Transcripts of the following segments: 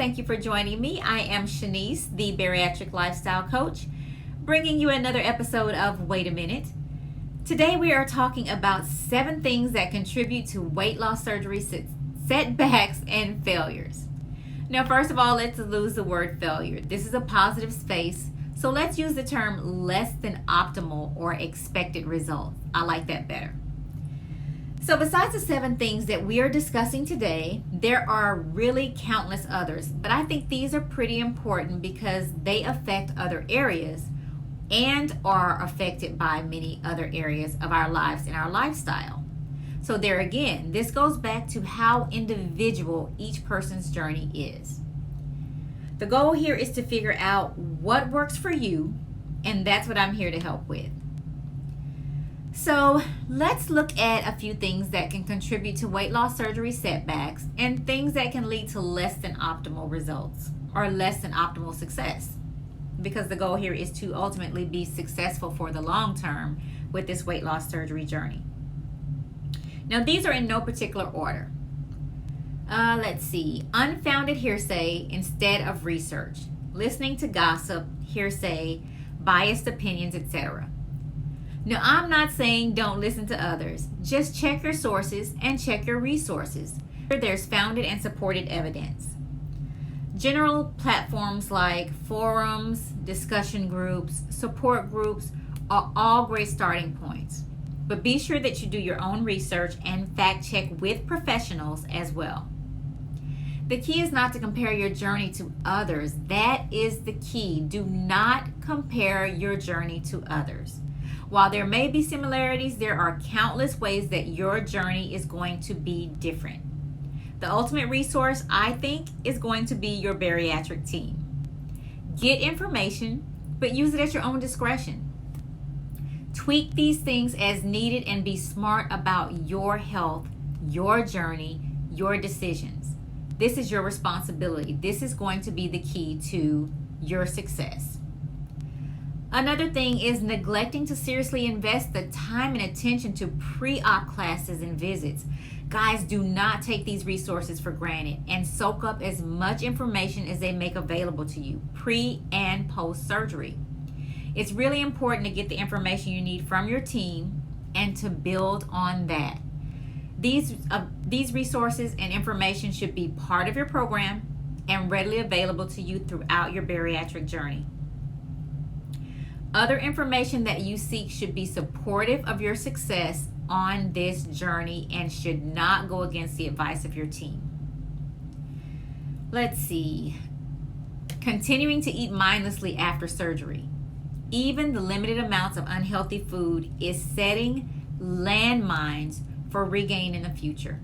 Thank you for joining me. I am Shenese, the Bariatric Lifestyle Coach, bringing you another episode of Wait a Minute. Today we are talking about 7 things that contribute to weight loss surgery setbacks and failures. Now, first of all, let's lose the word failure. This is a positive space, so let's use the term less than optimal or expected results. I like that better. So besides the 7 things that we are discussing today, there are really countless others, but I think these are pretty important because they affect other areas and are affected by many other areas of our lives and our lifestyle. So there again, this goes back to how individual each person's journey is. The goal here is to figure out what works for you, and that's what I'm here to help with. So let's look at a few things that can contribute to weight loss surgery setbacks and things that can lead to less than optimal results or less than optimal success, because the goal here is to ultimately be successful for the long term with this weight loss surgery journey. Now, these are in no particular order. Let's see. Unfounded hearsay instead of research, listening to gossip, hearsay, biased opinions, etc. Now, I'm not saying don't listen to others. Just check your sources and check your resources. There's founded and supported evidence. General platforms like forums, discussion groups, support groups are all great starting points. But be sure that you do your own research and fact check with professionals as well. The key is not to compare your journey to others. That is the key. Do not compare your journey to others. While there may be similarities, there are countless ways that your journey is going to be different. The ultimate resource, I think, is going to be your bariatric team. Get information, but use it at your own discretion. Tweak these things as needed and be smart about your health, your journey, your decisions. This is your responsibility. This is going to be the key to your success. Another thing is neglecting to seriously invest the time and attention to pre-op classes and visits. Guys, do not take these resources for granted and soak up as much information as they make available to you pre and post surgery. It's really important to get the information you need from your team and to build on that. These resources and information should be part of your program and readily available to you throughout your bariatric journey. Other information that you seek should be supportive of your success on this journey and should not go against the advice of your team. Let's see. Continuing to eat mindlessly after surgery. Even the limited amounts of unhealthy food is setting landmines for regain in the future.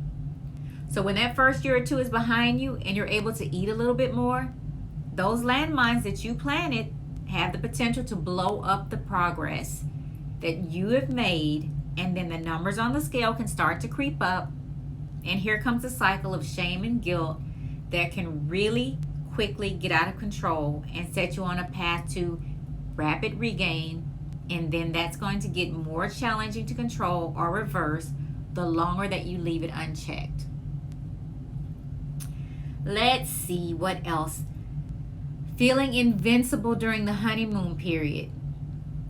So when that first year or 2 is behind you and you're able to eat a little bit more, those landmines that you planted have the potential to blow up the progress that you have made, and then the numbers on the scale can start to creep up, and here comes a cycle of shame and guilt that can really quickly get out of control and set you on a path to rapid regain, and then that's going to get more challenging to control or reverse the longer that you leave it unchecked. Let's see what else. Feeling invincible during the honeymoon period.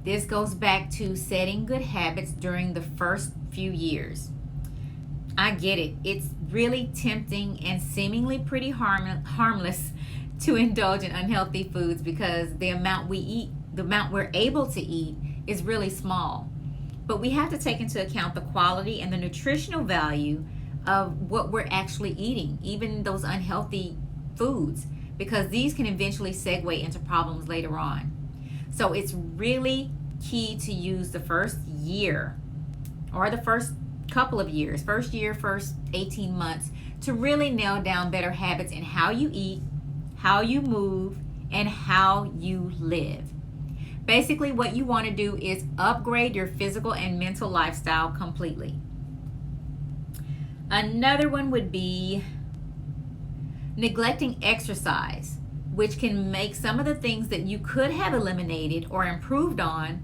This goes back to setting good habits during the first few years. I get it. It's really tempting and seemingly pretty harmless to indulge in unhealthy foods because the amount we eat, the amount we're able to eat is really small. But we have to take into account the quality and the nutritional value of what we're actually eating, even those unhealthy foods, because these can eventually segue into problems later on. So it's really key to use the first year or the first couple of years, first 18 months, to really nail down better habits in how you eat, how you move, and how you live. Basically, what you want to do is upgrade your physical and mental lifestyle completely. Another one would be neglecting exercise, which can make some of the things that you could have eliminated or improved on,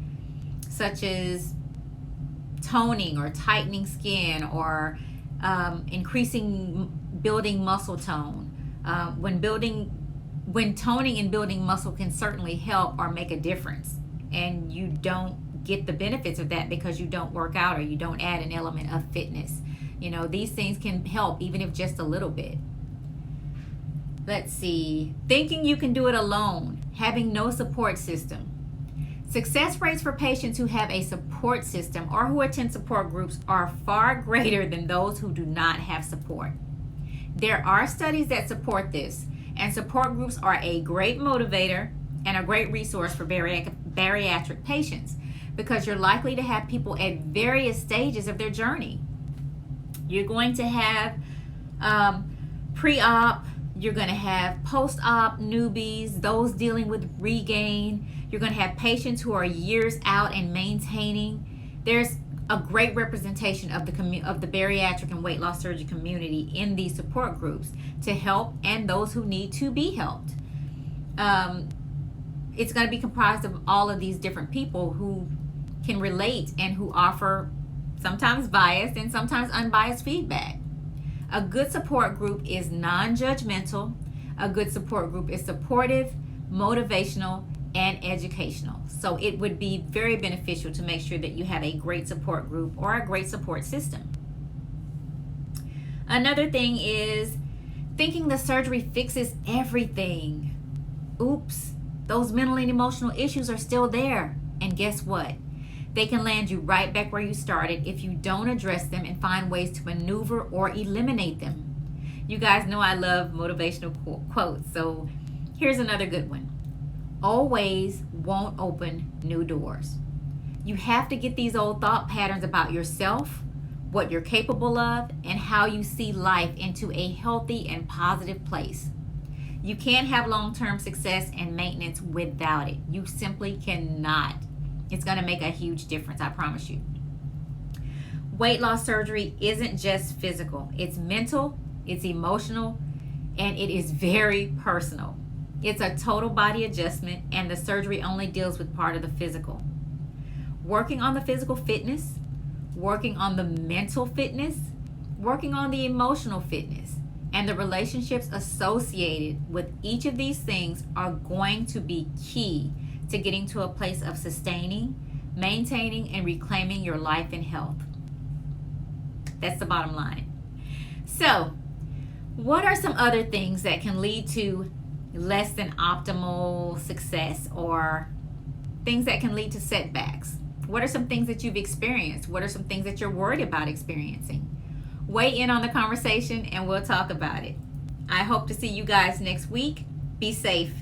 such as toning or tightening skin or building muscle tone, When toning and building muscle can certainly help or make a difference, and you don't get the benefits of that because you don't work out or you don't add an element of fitness. These things can help even if just a little bit. Let's see. Thinking you can do it alone, having no support system. Success rates for patients who have a support system or who attend support groups are far greater than those who do not have support. There are studies that support this, and support groups are a great motivator and a great resource for bariatric patients because you're likely to have people at various stages of their journey. You're going to have pre-op, you're going to have post-op newbies, those dealing with regain. You're going to have patients who are years out and maintaining. There's a great representation of the bariatric and weight loss surgery community in these support groups to help and those who need to be helped. It's going to be comprised of all of these different people who can relate and who offer sometimes biased and sometimes unbiased feedback. A good support group is non-judgmental. A good support group is supportive, motivational, and educational. So it would be very beneficial to make sure that you have a great support group or a great support system. Another thing is thinking the surgery fixes everything. Oops, those mental and emotional issues are still there. And guess what? They can land you right back where you started if you don't address them and find ways to maneuver or eliminate them. You guys know I love motivational quotes, so here's another good one. Old ways won't open new doors. You have to get these old thought patterns about yourself, what you're capable of, and how you see life into a healthy and positive place. You can't have long-term success and maintenance without it. You simply cannot. It's going to make a huge difference, I promise you. Weight loss surgery isn't just physical. It's mental, it's emotional, and it is very personal. It's a total body adjustment, and the surgery only deals with part of the physical. Working on the physical fitness, working on the mental fitness, working on the emotional fitness, and the relationships associated with each of these things are going to be key to getting to a place of sustaining, maintaining, and reclaiming your life and health. That's the bottom line. So, what are some other things that can lead to less than optimal success or things that can lead to setbacks? What are some things that you've experienced? What are some things that you're worried about experiencing? Weigh in on the conversation and we'll talk about it. I hope to see you guys next week. Be safe.